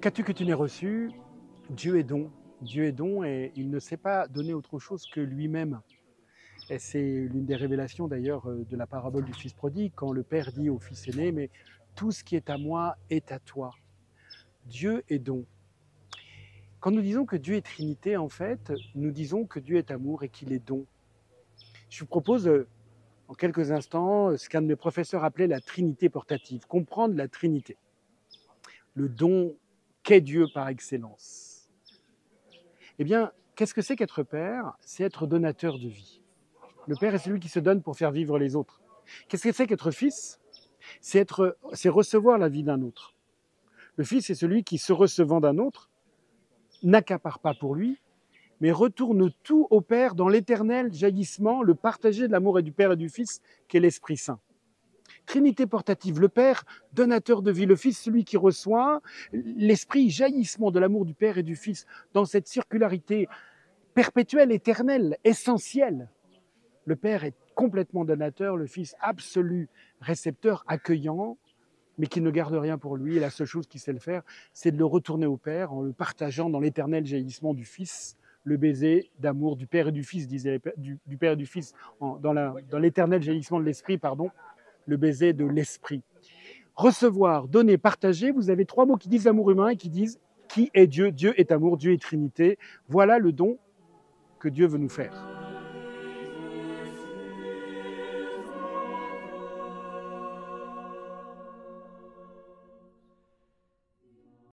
Qu'as-tu que tu n'aies reçu? Dieu est don. Dieu est don et il ne sait pas donner autre chose que lui-même. Et c'est l'une des révélations d'ailleurs de la parabole du fils prodigue, quand le père dit au fils aîné, mais tout ce qui est à moi est à toi. Dieu est don. Quand nous disons que Dieu est Trinité, en fait, nous disons que Dieu est amour et qu'il est don. Je vous propose en quelques instants ce qu'un de mes professeurs appelait la Trinité portative, comprendre la Trinité, le don qu'est Dieu par excellence. Eh bien, qu'est-ce que c'est qu'être père? C'est être donateur de vie. Le père est celui qui se donne pour faire vivre les autres. Qu'est-ce que c'est qu'être fils? C'est recevoir la vie d'un autre. Le fils est celui qui, se recevant d'un autre, n'accapare pas pour lui, mais retourne tout au Père dans l'éternel jaillissement, le partager de l'amour et du Père et du Fils, qu'est l'Esprit Saint. Trinité portative, le Père, donateur de vie, le Fils, celui qui reçoit, l'Esprit, jaillissement de l'amour du Père et du Fils, dans cette circularité perpétuelle, éternelle, essentielle. Le Père est complètement donateur, le Fils absolu, récepteur, accueillant, mais qui ne garde rien pour lui. Et la seule chose qu'il sait le faire, c'est de le retourner au Père en le partageant dans l'éternel jaillissement du Fils, le baiser d'amour du Père et du Fils, disait du Père et du Fils, dans l'éternel jaillissement de l'Esprit, pardon, le baiser de l'Esprit. Recevoir, donner, partager, vous avez trois mots qui disent amour humain et qui disent qui est Dieu. Dieu est amour, Dieu est Trinité. Voilà le don que Dieu veut nous faire.